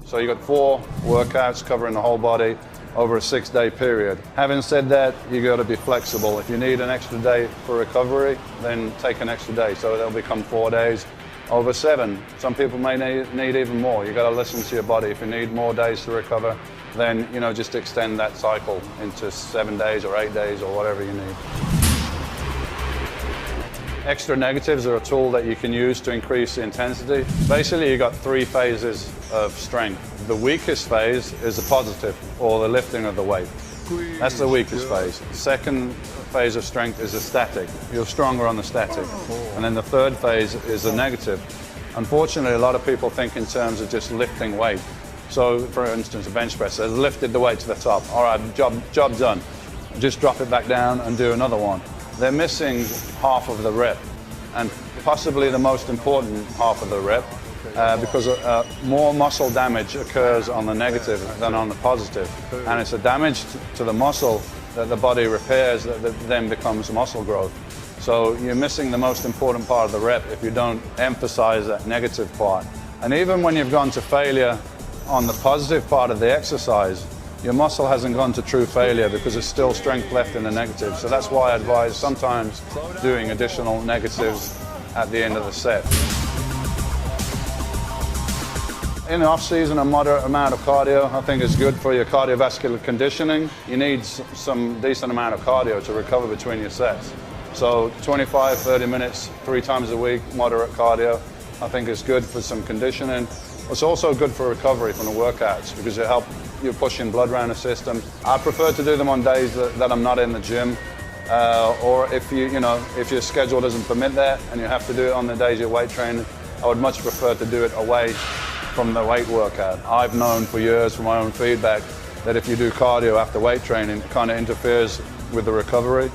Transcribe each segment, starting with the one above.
So you got 4 workouts covering the whole body over a 6-day period. Having said that, you got to be flexible. If you need an extra day for recovery, then take an extra day. So they'll become 4 days over 7. Some people may need even more. You got to listen to your body. If you need more days to recover, then just extend that cycle into 7 days or 8 days or whatever you need. Extra negatives are a tool that you can use to increase the intensity. Basically, you got 3 phases of strength. The weakest phase is the positive, or the lifting of the weight. That's the weakest phase. The second phase of strength is the static. You're stronger on the static. And then the third phase is the negative. Unfortunately, a lot of people think in terms of just lifting weight. So, for instance, a bench press, they've lifted the weight to the top. All right, job done. Just drop it back down and do another one. They're missing half of the rep, and possibly the most important half of the rep, because more muscle damage occurs on the negative than on the positive. And it's a damage to the muscle that the body repairs that then becomes muscle growth. So you're missing the most important part of the rep if you don't emphasize that negative part. And even when you've gone to failure on the positive part of the exercise, your muscle hasn't gone to true failure because there's still strength left in the negative. So that's why I advise sometimes doing additional negatives at the end of the set. In the off-season, a moderate amount of cardio I think is good for your cardiovascular conditioning. You need some decent amount of cardio to recover between your sets. So 25, 30 minutes, 3 times a week, moderate cardio, I think is good for some conditioning. It's also good for recovery from the workouts because you're pushing blood around the system. I prefer to do them on days that I'm not in the gym, or if if your schedule doesn't permit that and you have to do it on the days you're weight training, I would much prefer to do it away from the weight workout. I've known for years from my own feedback that if you do cardio after weight training, it kind of interferes with the recovery.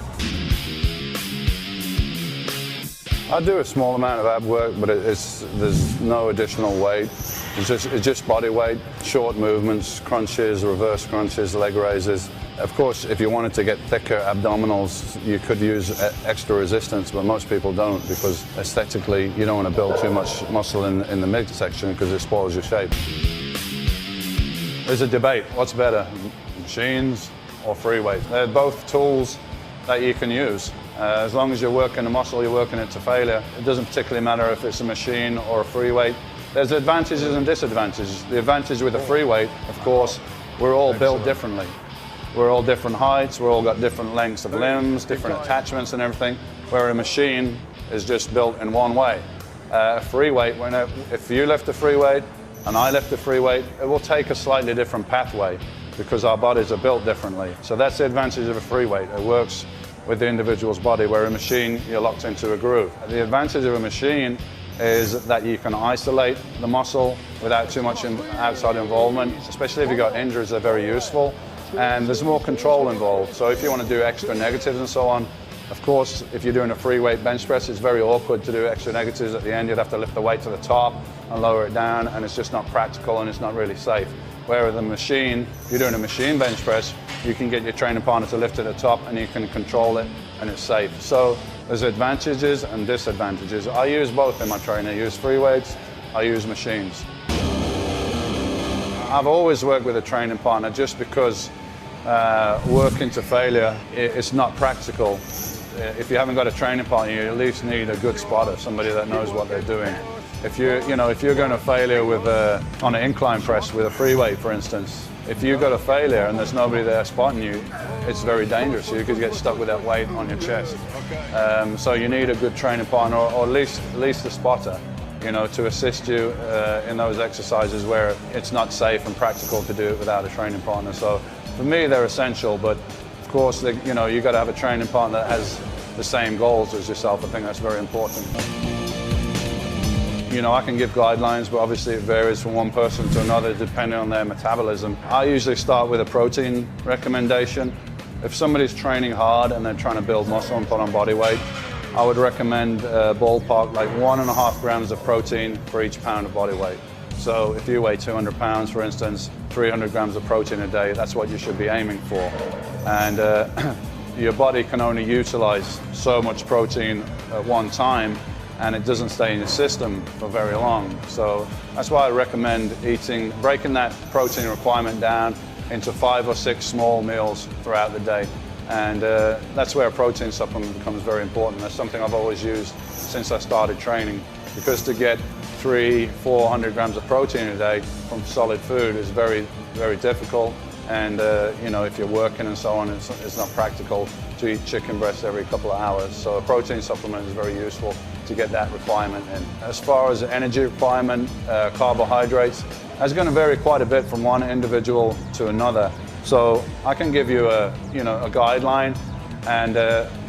I do a small amount of ab work, but there's no additional weight. It's just body weight, short movements, crunches, reverse crunches, leg raises. Of course, if you wanted to get thicker abdominals, you could use extra resistance, but most people don't because aesthetically you don't want to build too much muscle in the midsection because it spoils your shape. There's a debate, what's better, machines or free weights? They're both tools that you can use. As long as you're working the muscle, you're working it to failure. It doesn't particularly matter if it's a machine or a free weight. There's advantages and disadvantages. The advantage with a free weight, of course, we're all built differently. We're all different heights, we're all got different lengths of limbs, different attachments and everything, where a machine is just built in one way. A free weight, if you lift a free weight and I lift a free weight, it will take a slightly different pathway because our bodies are built differently. So that's the advantage of a free weight. It works with the individual's body, where a machine, you're locked into a groove. The advantage of a machine is that you can isolate the muscle without too much outside involvement, especially if you've got injuries, they're very useful. And there's more control involved. So if you want to do extra negatives and so on, of course, if you're doing a free weight bench press, it's very awkward to do extra negatives at the end. You'd have to lift the weight to the top and lower it down, and it's just not practical and it's not really safe. Whereas the machine, if you're doing a machine bench press, you can get your training partner to lift to the top and you can control it and it's safe. So there's advantages and disadvantages. I use both in my training. I use free weights, I use machines. I've always worked with a training partner just because working to failure, it's not practical. If you haven't got a training partner, you at least need a good spotter, somebody that knows what they're doing. If you're going to failure with on an incline press with a free weight, for instance, if you got a failure and there's nobody there spotting you, it's very dangerous. You could get stuck with that weight on your chest. So you need a good training partner, or at least a spotter, to assist you in those exercises where it's not safe and practical to do it without a training partner. So for me, they're essential, but of course, you got to have a training partner that has the same goals as yourself. I think that's very important. I can give guidelines, but obviously it varies from one person to another depending on their metabolism. I usually start with a protein recommendation. If somebody's training hard and they're trying to build muscle and put on body weight, I would recommend ballpark like 1.5 grams of protein for each pound of body weight. So if you weigh 200 pounds, for instance, 300 grams of protein a day, that's what you should be aiming for. And your body can only utilize so much protein at one time. and it doesn't stay in your system for very long. So that's why I recommend breaking that protein requirement down into 5 or 6 small meals throughout the day. And that's where a protein supplement becomes very important. That's something I've always used since I started training, because to get 300-400 grams of protein a day from solid food is very, very difficult. And you know, if you're working and so on, it's not practical to eat chicken breast every couple of hours. So a protein supplement is very useful to get that requirement in. As far as the energy requirement, carbohydrates, that's going to vary quite a bit from one individual to another. So I can give you a guideline, and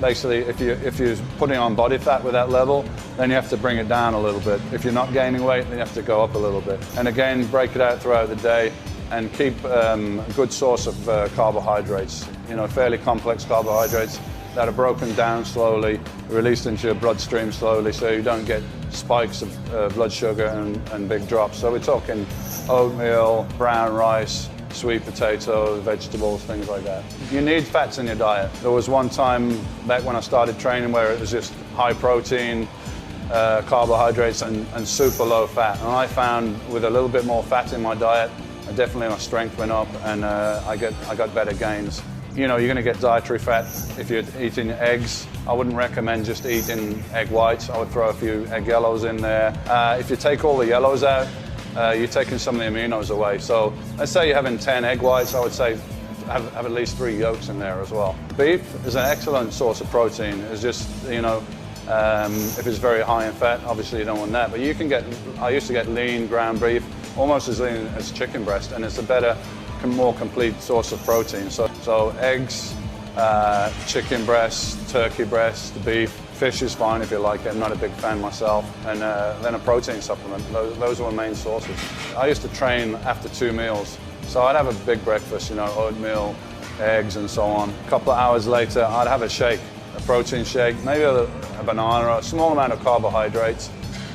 basically if you're putting on body fat with that level, then you have to bring it down a little bit. If you're not gaining weight, then you have to go up a little bit. And again, break it out throughout the day and keep a good source of carbohydrates, you know, fairly complex carbohydrates that are broken down slowly, released into your bloodstream slowly, so you don't get spikes of blood sugar and big drops. So we're talking oatmeal, brown rice, sweet potatoes, vegetables, things like that. You need fats in your diet. There was one time back when I started training where it was just high protein, carbohydrates and super low fat. And I found with a little bit more fat in my diet, definitely my strength went up, and I got better gains. You know, you're going to get dietary fat if you're eating eggs. I wouldn't recommend just eating egg whites. I would throw a few egg yellows in there. If you take all the yellows out, you're taking some of the aminos away. So let's say you're having 10 egg whites, I would say have at least 3 yolks in there as well. Beef is an excellent source of protein. It's just, you know, if it's very high in fat, obviously you don't want that. But you can get, I used to get lean ground beef, almost as lean as chicken breast, and it's a better, more complete source of protein. So eggs, chicken breast, turkey breast, beef, fish is fine if you like it. I'm not a big fan myself. And then a protein supplement. Those are my main sources. I used to train after 2 meals. So I'd have a big breakfast, you know, oatmeal, eggs and so on. A couple of hours later, I'd have a shake, a protein shake, maybe a banana, a small amount of carbohydrates,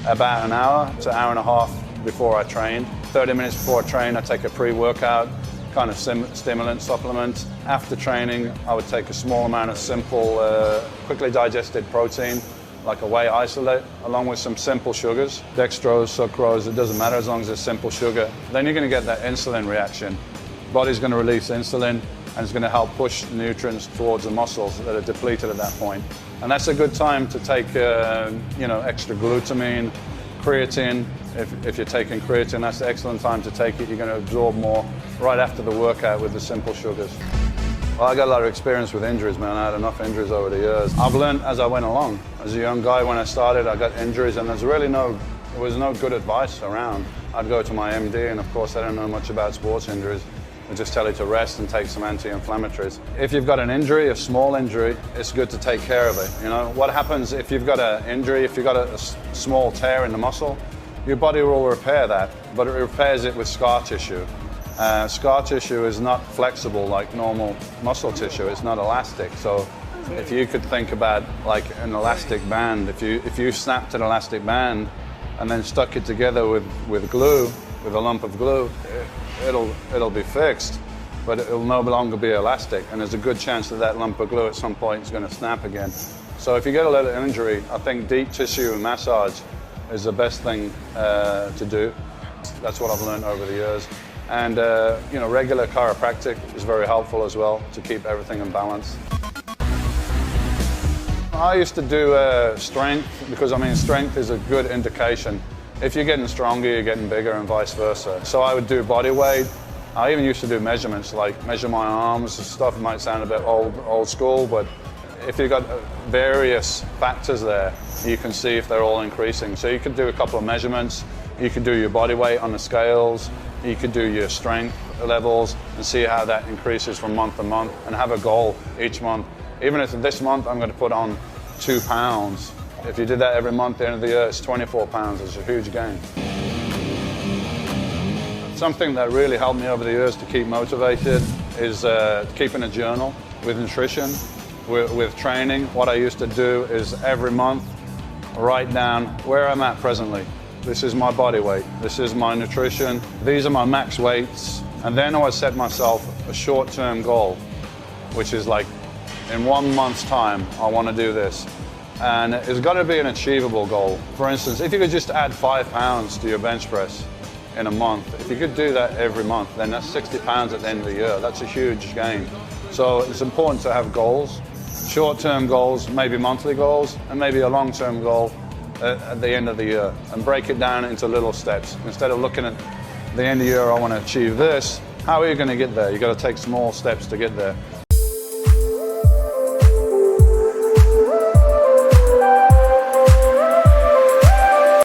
about an hour to hour and a half before I trained. 30 minutes before I train, I take a pre-workout kind of stimulant supplement. After training, I would take a small amount of simple, quickly digested protein, like a whey isolate, along with some simple sugars, dextrose, sucrose, it doesn't matter as long as it's simple sugar. Then you're going to get that insulin reaction. Body's going to release insulin, and it's going to help push the nutrients towards the muscles that are depleted at that point. And that's a good time to take, you know, extra glutamine, creatine. If you're taking creatine, that's an excellent time to take it. You're going to absorb more right after the workout with the simple sugars. Well, I got a lot of experience with injuries, man. I had enough injuries over the years. I've learned as I went along. As a young guy, when I started, I got injuries, and there was no good advice around. I'd go to my MD, and of course, I don't know much about sports injuries. I just tell you to rest and take some anti-inflammatories. If you've got an injury, a small injury, it's good to take care of it. You know, what happens if you've got an injury, if you've got a small tear in the muscle, your body will repair that, but it repairs it with scar tissue. Scar tissue is not flexible like normal muscle tissue. It's not elastic. So if you could think about like an elastic band, if you snapped an elastic band and then stuck it together with glue, with a lump of glue, it'll be fixed, but it'll no longer be elastic, and there's a good chance that lump of glue at some point is going to snap again. So if you get a little injury, I think deep tissue massage is the best thing to do. That's what I've learned over the years. And you know, regular chiropractic is very helpful as well to keep everything in balance. I used to do strength because, I mean, strength is a good indication. If you're getting stronger, you're getting bigger, and vice versa. So I would do body weight. I even used to do measurements, like measure my arms. Stuff might sound a bit old school, but if you've got various factors there, you can see if they're all increasing. So you could do a couple of measurements. You could do your body weight on the scales. You could do your strength levels and see how that increases from month to month, and have a goal each month. Even if this month I'm going to put on 2 pounds, if you did that every month at the end of the year, it's 24 pounds. It's a huge gain. Something that really helped me over the years to keep motivated is keeping a journal with nutrition, with training. What I used to do is every month write down where I'm at presently. This is my body weight. This is my nutrition. These are my max weights. And then I would set myself a short-term goal, which is like, in 1 month's time, I want to do this. And it's got to be an achievable goal. For instance, if you could just add 5 pounds to your bench press in a month, if you could do that every month, then that's 60 pounds at the end of the year. That's a huge gain. So it's important to have goals, short-term goals, maybe monthly goals, and maybe a long-term goal at the end of the year, and break it down into little steps. Instead of looking at the end of the year, I want to achieve this, how are you going to get there? You've got to take small steps to get there.